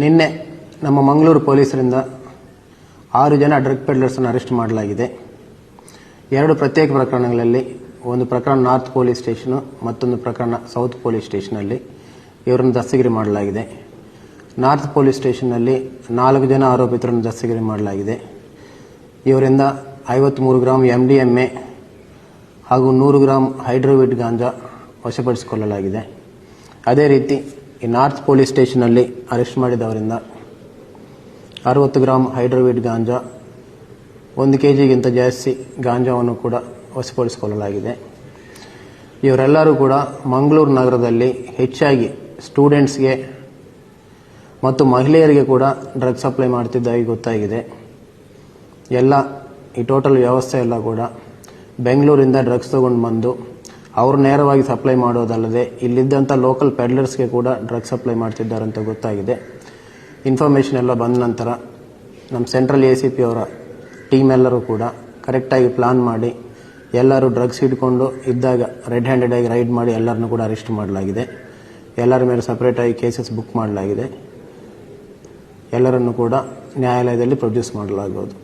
ನಿನ್ನೆ ನಮ್ಮ ಮಂಗಳೂರು ಪೊಲೀಸರಿಂದ 6 ಜನ ಡ್ರಗ್ ಪೆಡ್ಲರ್ಸನ್ನು ಅರೆಸ್ಟ್ ಮಾಡಲಾಗಿದೆ. 2 ಪ್ರತ್ಯೇಕ ಪ್ರಕರಣಗಳಲ್ಲಿ, ಒಂದು ಪ್ರಕರಣ ನಾರ್ತ್ ಪೊಲೀಸ್ ಸ್ಟೇಷನು, ಮತ್ತೊಂದು ಪ್ರಕರಣ ಸೌತ್ ಪೊಲೀಸ್ ಸ್ಟೇಷನಲ್ಲಿ ಇವರನ್ನು ದಸ್ತಗಿರಿ ಮಾಡಲಾಗಿದೆ. ನಾರ್ತ್ ಪೊಲೀಸ್ ಸ್ಟೇಷನ್ನಲ್ಲಿ 4 ಜನ ಆರೋಪಿತರನ್ನು ದಸ್ತಗಿರಿ ಮಾಡಲಾಗಿದೆ. ಇವರಿಂದ 53 ಗ್ರಾಂ MDMA ಹಾಗೂ 100 ಗ್ರಾಂ ಹೈಡ್ರೋವಿಟ್ ಗಾಂಜಾ ವಶಪಡಿಸಿಕೊಳ್ಳಲಾಗಿದೆ. ಅದೇ ರೀತಿ ಈ ನಾರ್ತ್ ಪೊಲೀಸ್ ಸ್ಟೇಷನ್ನಲ್ಲಿ ಅರೆಸ್ಟ್ ಮಾಡಿದವರಿಂದ 60 ಗ್ರಾಂ ಹೈಡ್ರೋವಿಟ್ ಗಾಂಜಾ, 1 kg ಜಾಸ್ತಿ ಗಾಂಜಾವನ್ನು ಕೂಡ ವಶಪಡಿಸಿಕೊಳ್ಳಲಾಗಿದೆ. ಇವರೆಲ್ಲರೂ ಕೂಡ ಮಂಗಳೂರು ನಗರದಲ್ಲಿ ಹೆಚ್ಚಾಗಿ ಸ್ಟೂಡೆಂಟ್ಸ್ಗೆ ಮತ್ತು ಮಹಿಳೆಯರಿಗೆ ಕೂಡ ಡ್ರಗ್ ಸಪ್ಲೈ ಮಾಡ್ತಿದ್ದಾಗಿ ಗೊತ್ತಾಗಿದೆ. ಈ ಟೋಟಲ್ ವ್ಯವಸ್ಥೆ ಎಲ್ಲ ಕೂಡ ಬೆಂಗಳೂರಿಂದ ಡ್ರಗ್ಸ್ ತಗೊಂಡು ಬಂದು ಅವರು ನೇರವಾಗಿ ಸಪ್ಲೈ ಮಾಡೋದಲ್ಲದೆ ಇಲ್ಲಿದ್ದಂಥ ಲೋಕಲ್ ಪೆಡ್ಲರ್ಸ್ಗೆ ಕೂಡ ಡ್ರಗ್ ಸಪ್ಲೈ ಮಾಡ್ತಿದ್ದಾರೆ ಅಂತ ಗೊತ್ತಾಗಿದೆ. ಇನ್ಫಾರ್ಮೇಷನ್ ಎಲ್ಲ ಬಂದ ನಂತರ ನಮ್ಮ ಸೆಂಟ್ರಲ್ ACP ಅವರ ಟೀಮ್ ಎಲ್ಲರೂ ಕೂಡ ಕರೆಕ್ಟಾಗಿ ಪ್ಲಾನ್ ಮಾಡಿ ಎಲ್ಲರೂ ಡ್ರಗ್ಸ್ ಹಿಡ್ಕೊಂಡು ಇದ್ದಾಗ ರೆಡ್ ಹ್ಯಾಂಡೆಡ್ ಆಗಿ ರೈಡ್ ಮಾಡಿ ಎಲ್ಲರನ್ನೂ ಕೂಡ ಅರೆಸ್ಟ್ ಮಾಡಲಾಗಿದೆ. ಎಲ್ಲರ ಮೇಲೆ ಸಪ್ರೇಟಾಗಿ ಕೇಸಸ್ ಬುಕ್ ಮಾಡಲಾಗಿದೆ. ಎಲ್ಲರನ್ನು ಕೂಡ ನ್ಯಾಯಾಲಯದಲ್ಲಿ ಪ್ರೊಡ್ಯೂಸ್ ಮಾಡಲಾಗುವುದು.